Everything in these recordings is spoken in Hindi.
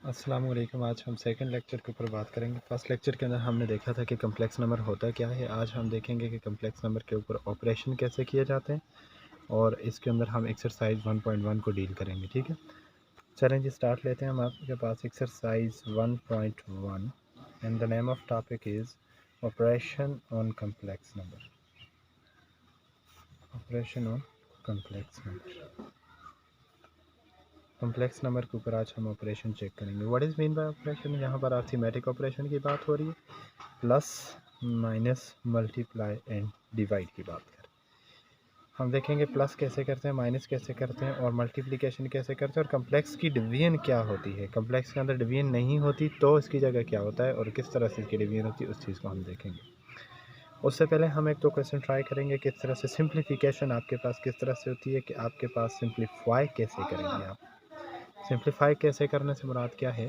अस्सलाम वालेकुम। आज हम सेकंड लेक्चर के ऊपर बात करेंगे। फर्स्ट लेक्चर के अंदर हमने देखा था कि कम्प्लेक्स नंबर होता क्या है। आज हम देखेंगे कि कम्प्लेक्स नंबर के ऊपर ऑपरेशन कैसे किए जाते हैं और इसके अंदर हम एक्सरसाइज 1.1 को डील करेंगे। ठीक है, चलें जी स्टार्ट लेते हैं। हम आपके पास exercise 1.1 and the name of topic is operation on complex number. Operation on complex number. Complex number के ऊपर आज हम ऑपरेशन चेक करेंगे। What is mean by operation. यहाँ पर अर्थमेटिक ऑपरेशन की बात हो रही है, plus minus multiply and divide की बात करें। हम देखेंगे प्लस कैसे करते हैं, माइनस कैसे करते हैं और मल्टीप्लिकेशन कैसे करते हैं और कम्प्लेक्स की डिवीजन क्या होती है। कम्प्लेक्स के अंदर डिवीजन नहीं होती तो इसकी जगह क्या होता है और किस तरह से इसकी डिवीजन होती है, उस चीज़ को हम देखेंगे। उससे पहले हम एक दो क्वेश्चन ट्राई करेंगे किस तरह से सिंप्लीफिकेशन आपके पास किस तरह से होती है कि आपके पास सिंप्लीफाई कैसे करेंगे आप। सिंप्लीफाई कैसे करने से मुराद क्या है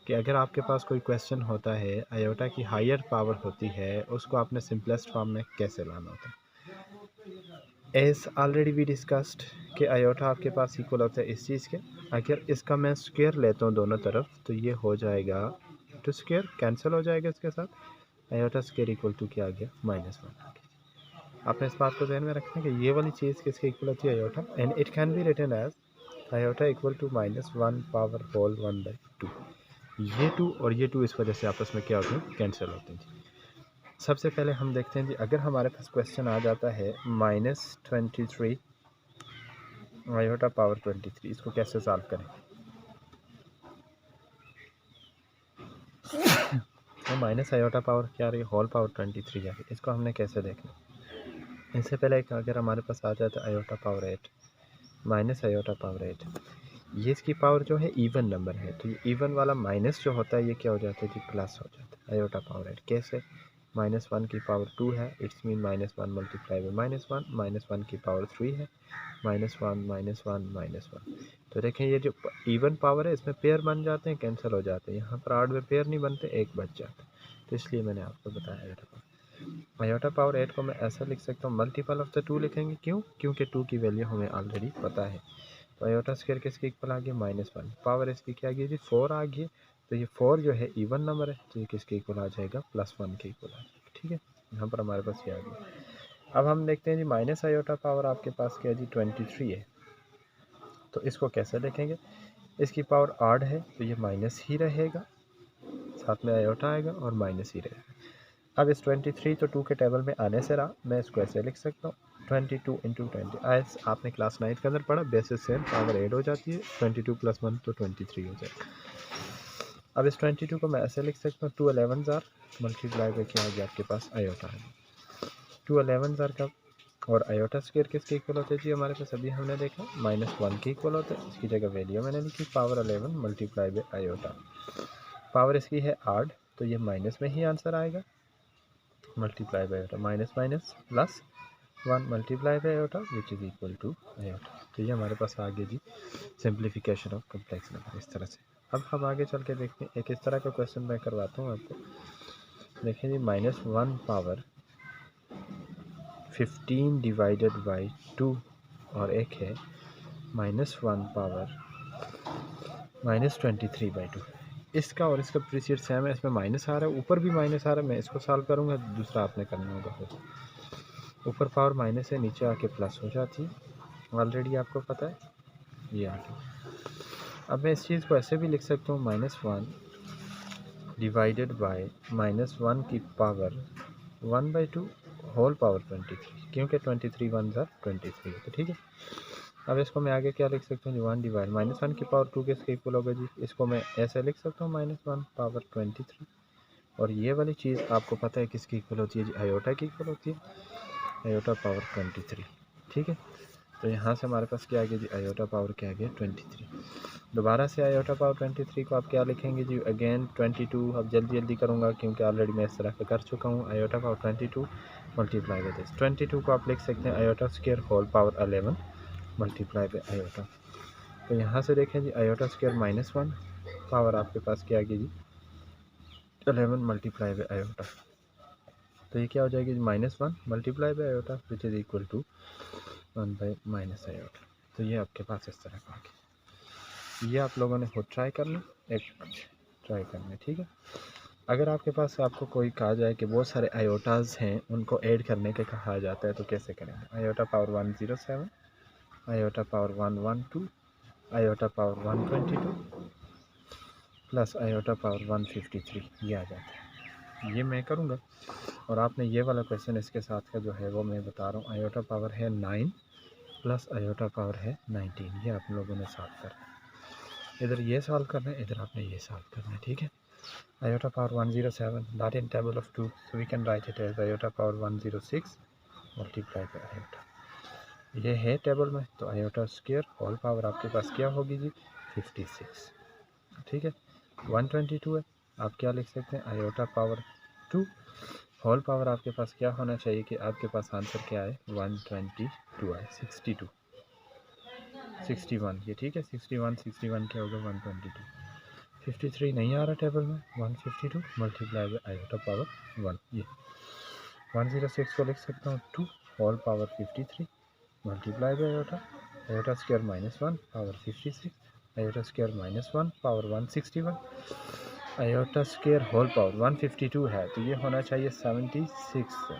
कि अगर आपके पास कोई क्वेश्चन होता है, आयोटा की हायर पावर होती है, उसको आपने सिंपलेस्ट फॉर्म में कैसे लाना होता है। एज ऑलरेडी वी डिस्कस्ड कि आयोटा आपके पास इक्वल होता है इस चीज़ के। अगर इसका मैं स्क्वायर लेता हूँ दोनों तरफ तो ये हो जाएगा टू स्क्वायर, कैंसिल हो जाएगा इसके साथ। आयोटा स्क्वायर इक्वल टू क्या आ गया, -1। आपने इस बात को ध्यान में रखना कि ये वाली चीज़ किसके इक्वल होती है, iota, and it can be written as iota equal to -1 power whole 1/2। ये 2 और ये 2 इस वजह से आपस में क्या होते हैं, कैंसिल होते हैं। सबसे पहले हम देखते हैं जी, अगर हमारे पास क्वेश्चन आ जाता है -23 आयोटा पावर 23, इसको कैसे सॉल्व करें। तो माइनस आयोटा पावर क्या आ रही है, होल पावर 23 आ रही है, इसको हमने कैसे देखना। इससे पहले अगर हमारे पास आ जाता है iota power 8 minus iota power 8, ये इसकी पावर जो है इवन नंबर है, तो ये इवन वाला माइनस जो होता है ये क्या हो जाता है जी, प्लस हो जाता है। आयोटा पावर 8 कैसे, -1 की पावर 2 है, इट्स मीन -1 मल्टीप्लाई बाई -1, -1 की पावर 3 है, -1 -1 तो देखें ये जो इवन पावर है इसमें पेयर बन जाते हैं, कैंसिल हो जाते हैं। यहाँ पर आठ में पेयर नहीं बनते, एक बच जाता है, तो इसलिए मैंने आपको बताया आयोटा पावर। आयोटा पावर 8 को मैं ऐसा लिख सकता हूँ, मल्टीपल ऑफ द 2 लिखेंगे, क्यों, क्योंकि 2 की वैल्यू हमें ऑलरेडी पता है। तो आयोटा स्क्वायर किसके इक्वल आ गया, -1, पावर इसकी क्या आ गई जी, 4 आ गई। तो ये 4 जो है इवन नंबर है, तो ये किसके इक्वल आ जाएगा, +1 के इक्वल आ जाएगा। ठीक है, यहाँ पर हमारे पास ये आ गया। अब हम देखते हैं जी, माइनस आयोटा पावर आपके पास क्या है जी, 23 है, तो इसको कैसे देखेंगे। इसकी पावर 8 है तो ये माइनस ही रहेगा, साथ में आयोटा आएगा और माइनस ही रहेगा। अब इस 23 तो 2 के टेबल में आने से रहा, मैं इसको ऐसे लिख सकता हूँ 22 इंटू 20। आज आपने क्लास 9 के अंदर पढ़ा, बेसिस सेम पावर 8 हो जाती है, 22 + 1 तो 23 हो जाएगा। अब इस 22 को मैं ऐसे लिख सकता हूँ 2 11 जार मल्टीप्लाई बाई क्या आ गया आपके पास, आयोटा है 2 11 जार का। और आयोटा स्क्वायर किसके इक्वल होते हैं जी, हमारे पास अभी हमने देखा -1 के इक्वल होता है। इसकी जगह वैल्यू मैंने लिखी power 11 multiply by iota. Power इसकी है 8 तो ये माइनस में ही आंसर आएगा, multiply by iota, minus minus plus 1 multiply by iota which is equal to iota. तो ये हमारे पास आ गया जी सिंप्लीफिकेशन ऑफ कम्प्लेक्स नंबर इस तरह से। अब हम आगे चल के देखते हैं, एक इस तरह का क्वेश्चन मैं करवाता हूँ आपको। देखिए जी, -1 पावर 15 डिवाइडेड बाई 2 और एक है -1 पावर -23/2। इसका और इसका प्रीसीड सेम है, इसमें माइनस आ रहा है, ऊपर भी माइनस आ रहा है। मैं इसको सॉल्व करूँगा, दूसरा आपने करना होगा। फिर ऊपर पावर माइनस है, नीचे आके प्लस हो जाती है, ऑलरेडी आपको पता है, ये आ गया। अब मैं इस चीज़ को ऐसे भी लिख सकता हूँ, -1 डिवाइडेड बाय -1 की पावर 1/2 होल पावर 23, क्योंकि 23 1 ज़ा 23 है, तो ठीक है। अब इसको मैं आगे क्या लिख सकता हूँ, 1 डिवाइड -1 की पावर 2 किसके इक्वल होगा जी, इसको मैं ऐसे लिख सकता हूँ -1 पावर 23। और ये वाली चीज़ आपको पता है किसकी इक्वल होती है जी, आयोटा की इक्वल होती है, आयोटा पावर 23। ठीक है, तो यहाँ से हमारे पास क्या आ गया जी, आयोटा पावर क्या आ गया, 23। दोबारा से आयोटा पावर 23 को आप क्या लिखेंगे जी, अगेन 22। अब जल्दी जल्दी करूँगा क्योंकि ऑलरेडी मैं इस तरह का कर चुका हूँ। Iota power 22 multiply by this 22 को आप लिख सकते हैं iota square whole power 11 multiply by iota. तो यहाँ से देखें जी, आयोटा स्क्वायर -1 पावर आपके पास क्या आ गई जी, 11 मल्टीप्लाई बाई आयोटा। तो ये क्या हो जाएगी, -1 multiply by iota which is equal to 1 by minus iota. तो ये आपके पास इस तरह का आ गया। ये आप लोगों ने खुद ट्राई करना, एक ट्राई करना है, ठीक है। अगर आपके पास आपको कोई कहा जाए कि बहुत सारे आयोटाज हैं उनको ऐड करने के कहा जाता है तो कैसे करेंगे? Iota power 107, iota power 112, iota power 122 plus iota power 153, ये आ जाता है। ये मैं करूँगा और आपने ये वाला क्वेश्चन इसके साथ का जो है वो मैं बता रहा हूँ। आयोटा पावर है 9 प्लस आयोटा पावर है 19, ये आप लोगों ने सॉल्व करना है। इधर ये सॉल्व करना है, इधर आपने ये सॉल्व करना है, ठीक है। Iota power 107 not in table of 2, so we can write it as iota power 106 multiplied by iota। ये है टेबल में, तो आयोटा स्क्वायर होल पावर आपके पास क्या होगी जी? 56, ठीक है। 122 है, आप क्या लिख सकते हैं? आयोटा पावर 2 होल पावर आपके पास क्या होना चाहिए कि आपके पास आंसर क्या है? 122 है, 62 61, ये ठीक है। 61 क्या होगा? 122। 53 नहीं आ रहा टेबल में, 152 मल्टीप्लाई बाई आयोटा पावर 1, ये 106 को लिख सकता हूँ 2 whole power 53 multiply by iota, iota square -1 power 56, iota square -1 power 161, iota square whole power 152 है, तो ये होना चाहिए 76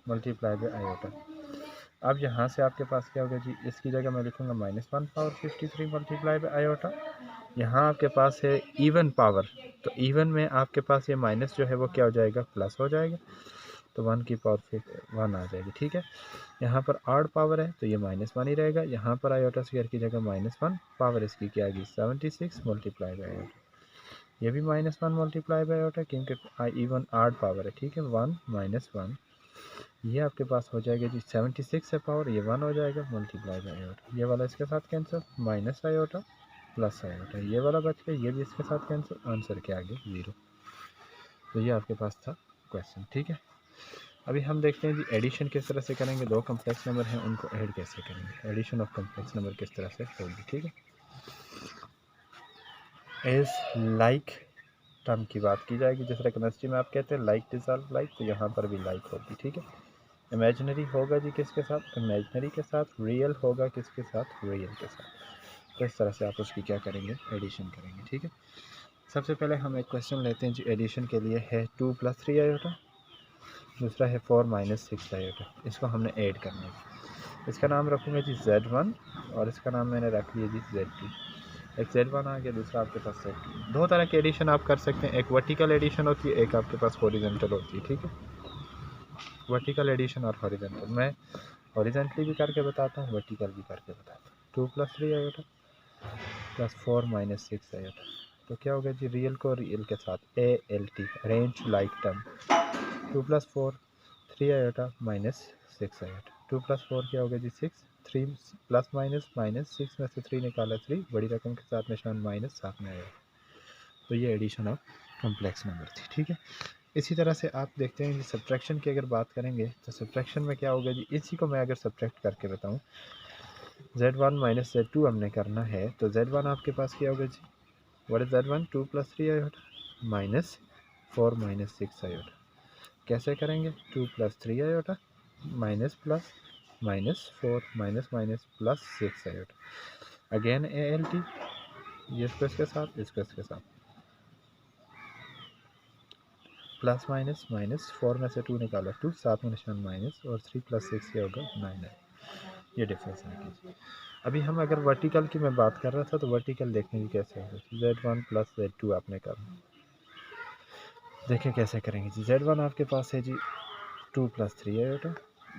मल्टीप्लाई बाई आयोटा। अब यहाँ से आपके पास क्या होगा जी? इसकी जगह मैं लिखूँगा -1 पावर 53 मल्टीप्लाई बाई आयोटा। यहाँ आपके पास है इवन पावर, तो इवन में आपके पास ये माइनस जो है वो क्या हो जाएगा? प्लस हो जाएगा, तो 1 की पावर फिर 1 आ जाएगी, ठीक है। यहाँ पर ऑड पावर है तो ये -1 ही रहेगा। यहाँ पर आयोटा स्क्वायर की जगह -1 पावर इसकी क्या आ गई? 76 मल्टीप्लाई बाई आयोटा। ये भी -1 मल्टीप्लाई बाई आयोटा क्योंकि इवन ऑड पावर है, ठीक है। 1 -1 ये आपके पास हो जाएगा जी 76 है पावर, ये 1 हो जाएगा मल्टीप्लाई बाई आयोटा। ये वाला इसके साथ cancel, minus iota plus iota, ये वाला बच गया, ये भी इसके साथ कैंसिल, आंसर के आगे 0। तो ये आपके पास था क्वेश्चन, ठीक है। अभी हम देखते हैं जी एडिशन किस तरह से करेंगे। दो कम्प्लेक्स नंबर हैं उनको ऐड कैसे करेंगे, एडिशन ऑफ कम्प्लेक्स नंबर किस तरह से होगी, ठीक है। एज लाइक टर्म की बात की जाएगी, जिस तरह केमिस्ट्री में आप कहते हैं लाइक डिसॉल्व लाइक, तो यहाँ पर भी लाइक होगी, ठीक है। इमेजिनरी होगा जी किसके साथ? इमेजिनरी के साथ। रियल होगा किसके साथ? रियल के साथ। तो इस तरह से आप उसकी क्या करेंगे? एडिशन करेंगे, ठीक है। सबसे पहले हम एक क्वेश्चन लेते हैं जी एडिशन के लिए, है 2 + 3 आयोटा, दूसरा है 4 - 6 आयोटा। इसको हमने ऐड करना है। इसका नाम रखूँगा जी Z1 और इसका नाम मैंने रख लिया जी Z2। एक Z1 आ गया, दूसरा आपके पास Z2। दो तरह की एडिशन आप कर सकते हैं, एक वर्टिकल एडिशन होती है, एक आपके पास हॉरिजॉन्टल होती है, ठीक है। वर्टिकल एडिशन और हॉरिजॉन्टल, मैं हॉरिजॉन्टली भी करके बताता हूँ, वर्टिकल भी करके बताता हूँ। 2 + 3 आयोटा प्लस 4 - 6 आयोटा, तो क्या होगा जी? रियल को रियल के साथ ALT, arrange like term. 2 + 4 3 iota -6 iota, 2 + 4 क्या होगा जी? 6, 3 प्लस माइनस 6 में से 3 निकाला 3, बड़ी रकम के साथ निशान माइनस साथ में आया, तो ये एडिशन ऑफ कॉम्प्लेक्स नंबर थी, ठीक है। इसी तरह से आप देखते हैं कि सब्ट्रैक्शन की अगर बात करेंगे तो सब्ट्रैक्शन में क्या होगा जी? इसी को मैं अगर सब्ट्रैक्ट करके बताऊं, Z1 - Z2 हमने करना है, तो Z1 आपके पास क्या होगा जी? What is Z1? 2 + 3 iota minus 4 - 6 iota. कैसे करेंगे? 2 + 3 iota minus plus -4 minus minus plus 6 iota. Again ALT, ये इसको इसके साथ, इसको इसके साथ, प्लस माइनस 4 में से 2 निकाला 2, साथ में निशान माइनस, और 3 + 6 क्या होगा? 9 है। ये डिफरेंस है कीजिए। अभी हम अगर वर्टिकल की मैं बात कर रहा था, तो वर्टिकल देखने की कैसे होगा? Z1 + Z2 आपने करना, देखें कैसे करेंगे जी। Z1 आपके पास है जी 2 + 3 आयोटा,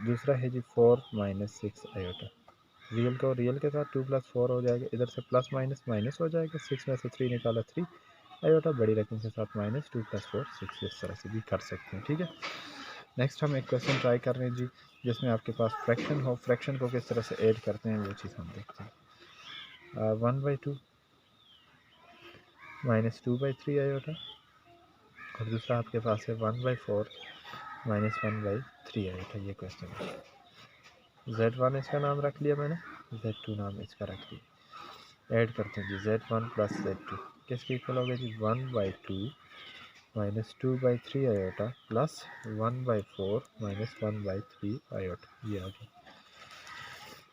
दूसरा है जी 4 - 6 आयोटा। रियल को रियल के साथ 2 + 4 हो जाएगा, इधर से प्लस माइनस माइनस हो जाएगा, 6 में से 3 निकाला 3 आयोटा, बड़ी रकम के साथ माइनस 2 + 4 6, इस तरह से भी कर सकते हैं, ठीक है। नेक्स्ट हम एक क्वेश्चन ट्राई कर रहे हैं जी, जिसमें आपके पास फ्रैक्शन हो। फ्रैक्शन को किस तरह से ऐड करते हैं वो चीज़ हम देखते हैं। 1/2 -2/3 आयोटा, और दूसरा आपके पास है 1/4 -1/3 आयोटा। ये क्वेश्चन है। Z1 इसका नाम रख लिया मैंने, Z2 नाम इसका रख लिया। ऐड करते हैं जी, Z1 + Z2 किसके इक्वल हो गया जी? 1/2 -2/3 आयोटा प्लस 1/4 -1/3 आयोटा, ये आ गया।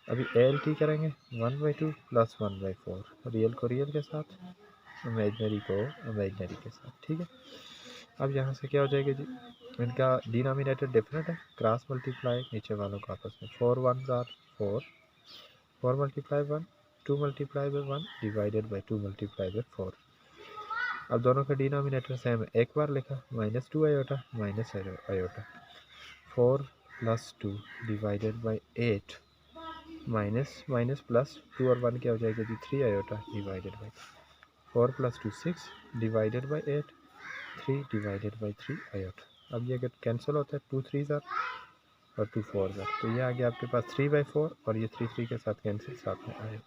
अभी एल टी करेंगे 1/2 प्लस 1/4, रियल को रियल के साथ, इमेजनरी को इमेजनरी के साथ, ठीक है। अब यहाँ से क्या हो जाएगा जी, इनका डिनोमिनेटर डिफरेंट है, क्रॉस मल्टीप्लाई नीचे वालों का आपस में, 4 1 or 4, 4 multiply 1, 2 multiply by 1 divided by 2 multiply by 4। अब दोनों का डिनोमिनेटर सेम है, एक बार लिखा -2 iota minus iota, 4 plus 2 divided by 8 minus minus plus 2 और 1 क्या हो जाएगा जी 3 iota divided by 4 plus 2 6 divided by 8 3 divided by 3 iota. अब ये अगर कैंसिल होता है 2 3 और 2 4 तो ये आ गया आपके पास 3/4 और ये 3 3 के साथ कैंसिल साथ में आए।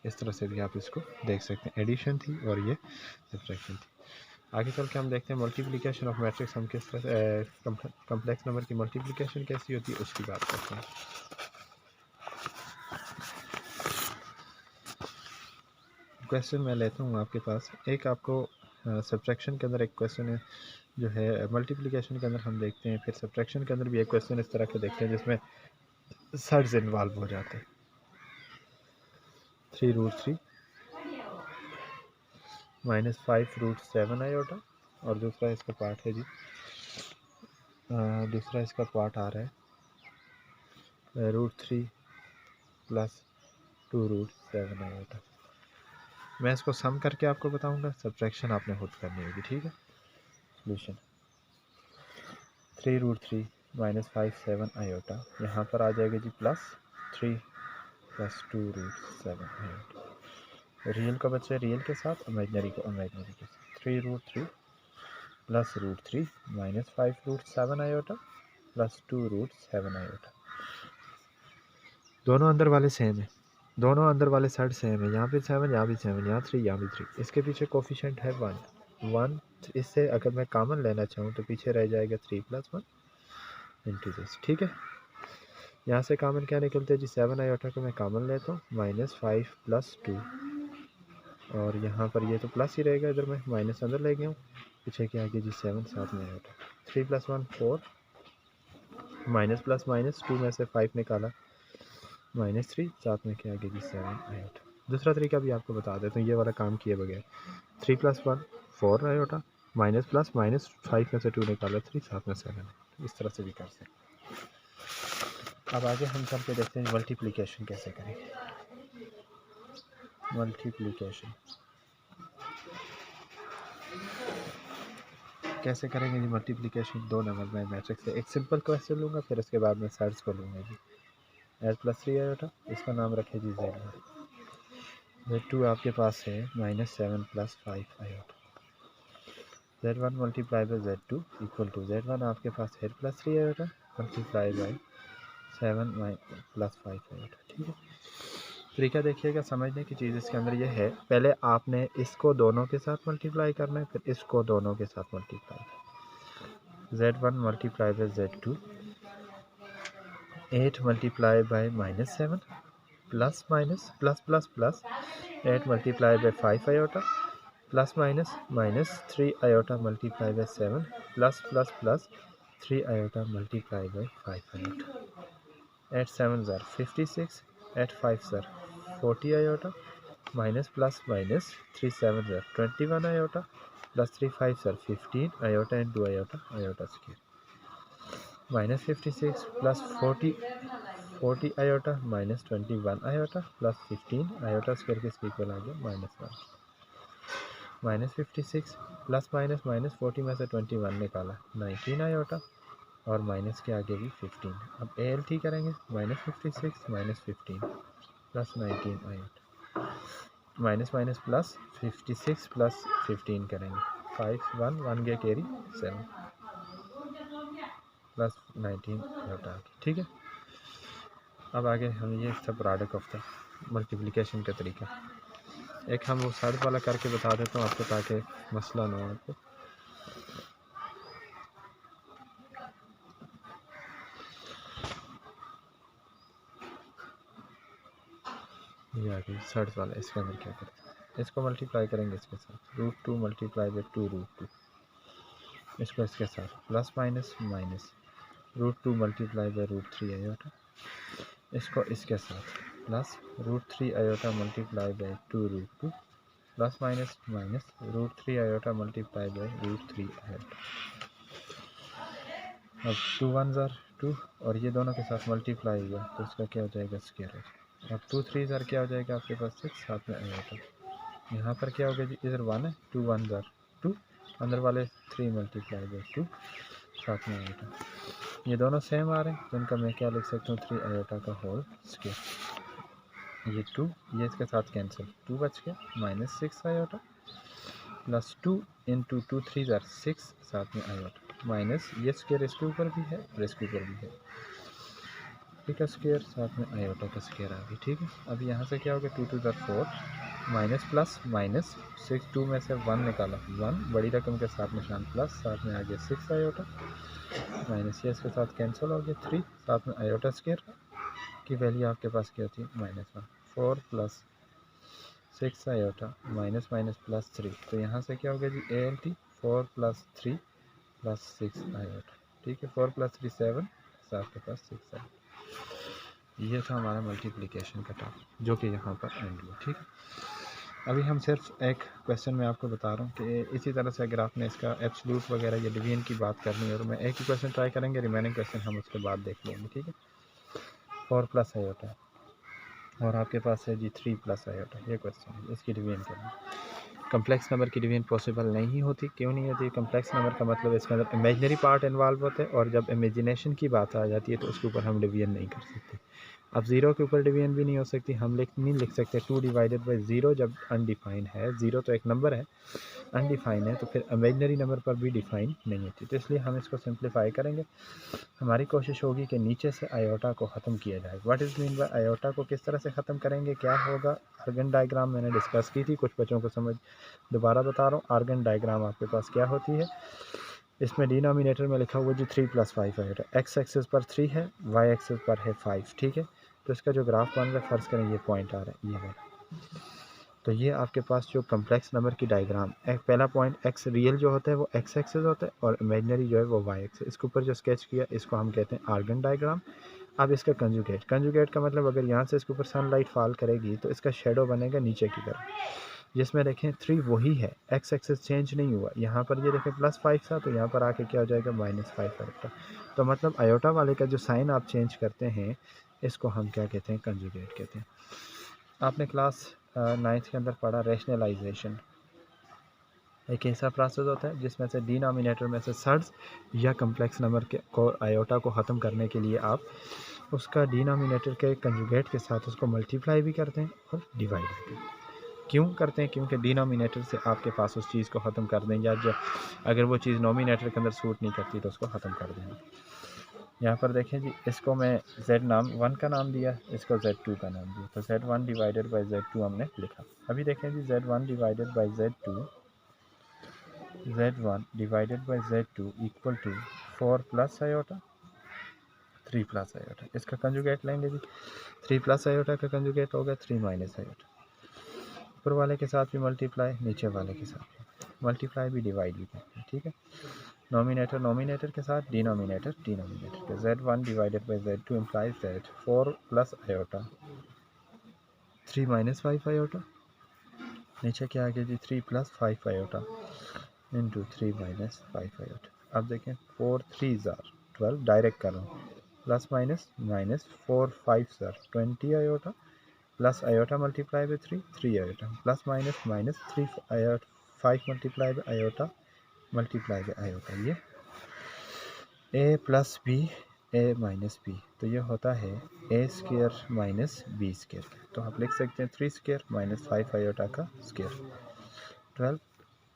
इस तरह से भी आप इसको देख सकते हैं, एडिशन थी और ये सब्ट्रैक्शन थी। आगे चल के हम देखते हैं मल्टीप्लिकेशन ऑफ मैट्रिक्स, हम किस तरह कम्प्लेक्स नंबर की मल्टीप्लिकेशन कैसी होती है उसकी बात करते हैं। क्वेश्चन मैं लेता हूँ आपके पास, एक आपको सब्ट्रैक्शन के अंदर एक क्वेश्चन है जो है, मल्टीप्लिकेशन के अंदर हम देखते हैं, फिर सब्ट्रैक्शन के अंदर भी एक क्वेश्चन इस तरह के देखते हैं जिसमें सर्ज इन्वॉल्व हो जाते हैं। 3√3 माइनस 5√7 आयोटा, और दूसरा इसका पार्ट है जी, दूसरा इसका पार्ट आ रहा है √3 प्लस 2√7 आयोटा। मैं इसको सम करके आपको बताऊंगा, सब्ट्रैक्शन आपने खुद करनी होगी, ठीक है। सोल्यूशन 3√3 माइनस 5/7 आयोटा, यहाँ पर आ जाएगा जी +3 प्लस 2√7 आयोटा। रियल का बच्चा रियल के साथ, इमेजनरी को इमेजनरी के साथ, 3√3 plus √3 minus 5√7 iota plus 2√7 iota. दोनों अंदर वाले सेम है, दोनों अंदर वाले साइड सेम है, यहाँ पे 7 यहाँ भी 7, यहाँ 3 यहाँ भी 3। इसके पीछे कोफिशिएंट है 1, इससे अगर मैं कॉमन लेना चाहूँ तो पीछे रह जाएगा 3 + 1 इंटू दिस, ठीक है। यहाँ से कॉमन क्या निकलते हैं जी, 7 आयोटा को मैं कॉमन लेता हूँ, -5 + 2, और यहाँ पर ये तो प्लस ही रहेगा, इधर मैं माइनस अंदर ले गया हूँ, पीछे क्या आगे जी 7 साथ में आयोटा, 3 + 1 4, माइनस प्लस माइनस 2 में से 5 निकाला, -3 साथ में क्या आगे जी 7 आयोटा। दूसरा तरीका भी आपको बता देता हूँ, ये वाला काम किए बगैर, 3 + 1 4 आयोटा, माइनस प्लस माइनस 5 में से 2 निकाला, 3 साथ में 7, इस तरह से भी कर सकते। अब आगे हम चल के देखते हैं मल्टीप्लिकेशन कैसे करेंगे। मल्टीप्लिकेशन कैसे करेंगे जी, मल्टीप्लिकेशन 2 नंबर में मैट्रिक्स से। एक सिंपल क्वेश्चन लूँगा, फिर उसके बाद मैं सर्च को लूँगा जी, L+3 आयोटा, इसका नाम रखे जी Z1, Z2 आपके पास है -7 + 5 iota, Z1 multiply by Z2 equal to Z1 आपके पास है +3 आयोटा मल्टीप्लाई बाई 7 + 5 आयोटा, ठीक है। तरीका देखिएगा, समझने की चीज़ इसके अंदर ये है, पहले आपने इसको दोनों के साथ मल्टीप्लाई करना है, फिर इसको दोनों के साथ multiply, Z1 multiply by Z2 8 multiply by -7 plus minus plus plus plus 8 multiply by 5 iota plus minus 3 iota multiply by 7 plus plus plus 3 iota multiply by 5 iota, 8 7 ज़ार 56, 8 5 ज़ार 40 आयोटा, माइनस प्लस माइनस 3 7 ज़ार 21 आयोटा प्लस 3 5 ज़ार 15 iota and 2 iota iota square, -56 plus 40 iota minus 21 iota plus 15 iota square के इक्वल आ गया -1, -56 प्लस माइनस 40 में से 21 निकाला 19 आयोटा और माइनस के आगे भी 15। अब ALT करेंगे, -56 -15 plus 19 iota, minus minus plus 56 plus 15 करेंगे, 5 1 1 गया कैरी 7 प्लस 19 आयोटा, ठीक है। अब आगे हम ये सब प्रोडक्ट ऑफ द मल्टीप्लिकेशन का तरीका, एक हम वो साइड वाला करके बता देता हूँ आपको, ताकि मसला ना हो आपको। ये आगे सर्च वाला, इसके अंदर क्या करते हैं, इसको मल्टीप्लाई करेंगे इसके साथ, √2 मल्टीप्लाई बाई 2√2, इसको इसके साथ plus minus minus √2 multiply by √3 iota, इसको इसके साथ plus root 3 iota multiply by 2 root 2 plus minus minus root 3 iota multiply by root 3 iota. अब 2 1 ज़र 2 और ये दोनों के साथ मल्टीप्लाई हुआ तो इसका क्या हो जाएगा स्क्वायर हो जाएगा। अब 2 3 ज़र क्या हो जाएगा आपके पास 6 साथ में आयोटा। यहाँ पर क्या हो गया जी इधर 1 है 2 1 ज़र 2 अंदर वाले 3 मल्टीप्लाई बाई 2 साथ में आयोटा। ये दोनों सेम आ रहे हैं तो इनका मैं क्या लिख सकता हूँ 3 आयोटा का होल स्क्वायर। ये 2 ये इसके साथ कैंसिल 2 बच गया माइनस 6 आयोटा प्लस 2 इंटू 2 3 ज़र 6 साथ में आयोटा माइनस ये स्क्वायर इसके ऊपर भी है और इसके ऊपर भी है ठीक है स्क्वायर साथ में आयोटा का स्क्वायर आ गया। ठीक है अब यहाँ से क्या होगा 2 2 ज़र 4 माइनस प्लस माइनस 6 2 में से 1 निकाला 1 बड़ी रकम के साथ निशान प्लस साथ में आ गया 6 आयोटा माइनस ये इसके साथ कैंसिल हो गया 3 साथ में आयोटा स्क्वायर की वैल्यू आपके पास क्या होती है -1 4 plus 6 iota minus minus plus 3 तो यहाँ से क्या हो गया जी ALT 4 प्लस 3 प्लस 6 आयोटा। ठीक है 4 प्लस 3 7 आपके पास 6 आयोटा। ये था हमारा मल्टीप्लिकेशन का टॉपिक जो कि यहाँ पर एंड हुआ। ठीक है अभी हम सिर्फ एक क्वेश्चन में आपको बता रहा हूँ कि इसी तरह से अगर आपने इसका एब्सोल्यूट वगैरह या डिवीजन की बात करनी है तो मैं एक ही क्वेश्चन ट्राई करेंगे रिमेनिंग क्वेश्चन हम उसके बाद देख लेंगे। ठीक है 4 प्लस आयोटा और आपके पास है जी 3 प्लस आयोटा ये क्वेश्चन है इसकी डिवीजन करनी। कम्प्लेक्स नंबर की डिवीजन पॉसिबल नहीं होती क्यों नहीं होती कम्प्लेक्स नंबर का मतलब इसके अंदर इमेजिनरी पार्ट इन्वॉल्व होते हैं और जब इमेजिनेशन की बात आ जाती है तो उसके ऊपर हम डिवीजन नहीं कर सकते। अब ज़ीरो के ऊपर डिवीजन भी नहीं हो सकती हम नहीं लिख सकते 2 डिवाइडेड बाई ज़ीरो जब अनडिफाइन है ज़ीरो तो एक नंबर है अनडिफाइन है तो फिर इमेजिनरी नंबर पर भी डिफाइन नहीं होती तो इसलिए हम इसको सिंप्लीफाई करेंगे। हमारी कोशिश होगी कि नीचे से आयोटा को ख़त्म किया जाए। What is mean bye iota को किस तरह से ख़त्म करेंगे क्या होगा आर्गन डायग्राम मैंने डिस्कस की थी कुछ बच्चों को समझ दोबारा बता रहा हूँ। आर्गन डायग्राम आपके पास क्या होती है इसमें डिनोमिनेटर में लिखा हुआ जी 3 प्लस 5 आयोटा एक्स एक्सिस पर 3 है वाई एक्सिस पर है 5। ठीक है तो इसका जो ग्राफ बन रहा है फ़र्ज़ करें ये पॉइंट आ रहा है ये वाला तो ये आपके पास जो कम्प्लेक्स नंबर की डायग्राम एक पहला पॉइंट एक्स रियल जो होता है वो एक्स एक्सिस होता है और इमेजिनरी जो है वो वाई एक्सिस। इसके ऊपर जो स्केच किया इसको हम कहते हैं आर्गन डायग्राम। अब इसका कंजुगेट का मतलब अगर यहाँ से इसके ऊपर सनलाइट फॉल करेगी तो इसका शेडो बनेगा नीचे की तरफ जिसमें देखें 3 वही है एक्स एक्सिस चेंज नहीं हुआ। यहाँ पर ये देखें +5 था तो यहाँ पर आके क्या हो जाएगा -5 आयोटा। तो मतलब आयोटा वाले का जो साइन आप चेंज करते हैं इसको हम क्या कहते हैं कंजुगेट कहते हैं। आपने क्लास 9th के अंदर पढ़ा रैशनलाइजेशन एक ऐसा प्रोसेस होता है जिसमें से डिनोमिनेटर में से सर्ड्स या कम्प्लेक्स नंबर के को आयोटा को ख़त्म करने के लिए आप उसका डिनोमिनेटर के कंजुगेट के साथ उसको मल्टीप्लाई भी करते हैं और डिवाइड भी करते हैं। क्यों करते हैं क्योंकि डिनोमिनेटर से आपके पास उस चीज़ को ख़त्म कर दें या जो अगर वो चीज़ नोमिनेटर के अंदर सूट नहीं करती तो उसको ख़त्म कर देंगे। यहाँ पर देखें जी इसको मैं z नाम 1 का नाम दिया इसको z2 का नाम दिया तो z1 डिवाइडेड बाई z2 हमने लिखा। अभी देखें जी z1 divided by z2 equal to 4 plus iota 3 plus iota. इसका कंजुगेट लेंगे जी 3 प्लस आयोटा का कंजुगेट होगा 3 माइनस आयोटा। ऊपर वाले के साथ भी मल्टीप्लाई नीचे वाले के साथ भी मल्टीप्लाई भी डिवाइड भी करते हैं। ठीक है नोमिनेटर के साथ डिनोमिनेटर के z1 divided by z2 implies that 4 plus iota 3 minus 5 iota नीचे क्या आ गया जी 3 plus 5 iota into 3 minus 5 iota. अब देखें 4 3 ज़ार 12 डायरेक्ट कर रहा हूँ प्लस माइनस माइनस 4 5 ज़ार 20 iota plus iota multiply by 3 iota plus minus minus 3 iota 5 multiply by iota multiply by iota ये a plus B a minus B तो ये होता है a square minus B square. तो आप लिख सकते हैं 3 स्क्वायर माइनस 5 आयोटा का स्क्वायर 12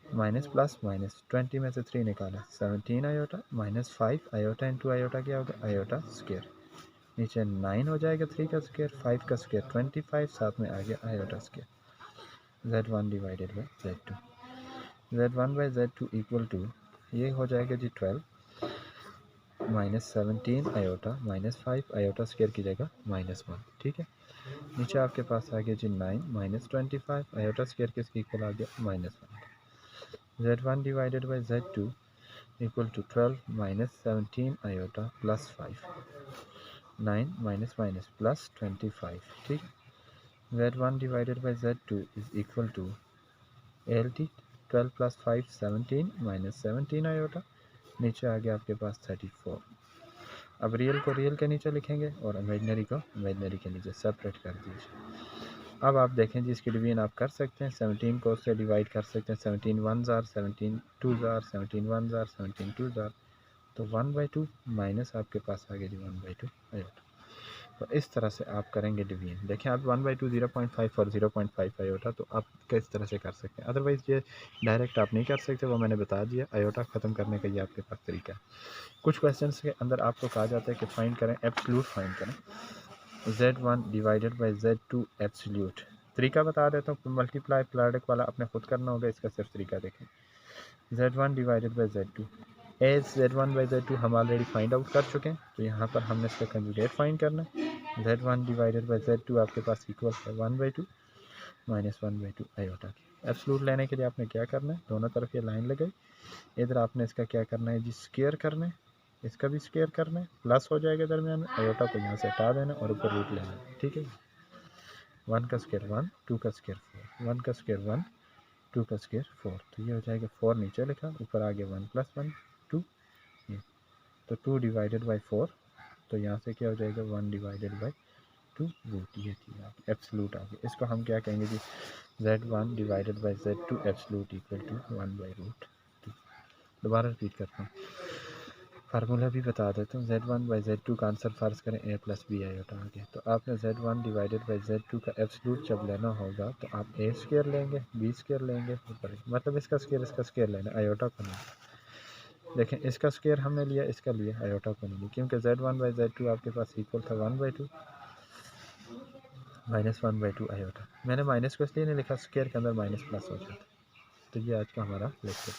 माइनस प्लस माइनस 20 में से 3 निकाला 17 iota minus 5 iota into iota क्या होगा आयोटा स्क्वायर नीचे 9 हो जाएगा 3 का स्क्वायर 5 का स्क्वायर 25 साथ में आ गया iota square z1 divided by z1 by z2 equal to ये हो जाएगा जी 12 minus 17 iota minus 5 iota square की जगह -1। ठीक है नीचे आपके पास आ गया जी 9 माइनस 25 आयोटा स्क्वायर किसके इक्वल आ गया -1। z1 divided by z2 equal to 12 minus 17 iota plus 5 9 minus minus plus 25। ठीक Z1 divided by Z2 is equal to ALT 12 plus 5 17 minus 17 iota, नीचे आ गया आपके पास 34। अब रियल को रियल के नीचे लिखेंगे और इमेजनरी को इमेजनरी के नीचे सेपरेट कर दीजिए। अब आप देखें जी इसकी डिवीजन आप कर सकते हैं, 17 को उससे डिवाइड कर सकते हैं, 17 वन ज़ार 17 टू ज़ार 17 वन ज़ार 17 टू ज़ार, तो 1/2 माइनस आपके पास आ गया जी 1/2 आयोटा। तो इस तरह से आप करेंगे डिवीजन। देखें आप 1/2 0.5 और 0.5 आयोटा, तो आप किस तरह से कर सकते हैं, अदरवाइज़ ये डायरेक्ट आप नहीं कर सकते, वो मैंने बता दिया। आयोटा ख़त्म करने का ये आपके पास तरीका है। कुछ क्वेश्चन के अंदर आपको कहा जाता है कि फाइंड करें, एब्सोल्यूट फाइंड करें, Z1 divided by Z2 absolute. तरीका बता देता हूँ, मल्टीप्लाई प्रोडक्ट वाला अपने खुद करना होगा, इसका सिर्फ तरीका देखें। Z1 divided by Z2, as Z1 by Z2 हम ऑलरेडी फाइंड आउट कर चुके हैं, तो यहाँ पर हमने इसका कंजुगेट फाइंड करना है। Z1 डिवाइडेड बाई Z2 आपके पास इक्वल है 1/2 माइनस 1/2 आयोटा की। एब्सोल्यूट लेने के लिए आपने क्या करना है, दोनों तरफ ये लाइन लगाई, इधर आपने इसका क्या करना है जी, स्क्वायर करना है, इसका भी स्क्वायर करना है, प्लस हो जाएगा दरमियान में, आयोटा को यहाँ से हटा देना और ऊपर रूट लेना है, ठीक है। 1 का स्क्वायर 1, 2 का स्क्वायर 4, 1 का स्क्वायर 1, 2 का स्क्वायर 4, तो ये हो जाएगा 4 नीचे लिखा, ऊपर आ गया 1 + 1 2, ये तो 2 डिवाइडेड बाई 4, तो यहाँ से क्या हो जाएगा 1 डिवाइडेड बाई 2 रूट, ये चीज़ आप एब्सोल्यूट आ गई। इसको हम क्या कहेंगे जी, Z1 divided by Z2 absolute equal to 1/√2। दोबारा रिपीट करता हूँ, फार्मूला भी बता देता हूँ। Z1 बाई Z2 का आंसर फ़र्ज़ करें A + B आयोटा आ गया, तो आपने Z1 डिवाइडेड बाई Z2 का एब्सोल्यूट जब लेना होगा तो आप A स्क्वायर लेंगे, B स्क्वायर लेंगे, ऊपर मतलब इसका स्क्वायर लेना, आयोटा को नहीं। देखें इसका स्क्वायर हमने लिया, इसका लिया, आयोटा को नहीं, क्योंकि Z1 बाई Z2 आपके पास इक्वल था 1/2 माइनस 1/2 आयोटा। मैंने माइनस को इसलिए नहीं लिखा, स्क्वायर के अंदर माइनस प्लस हो जाता। तो ये आज का हमारा लेक्चर।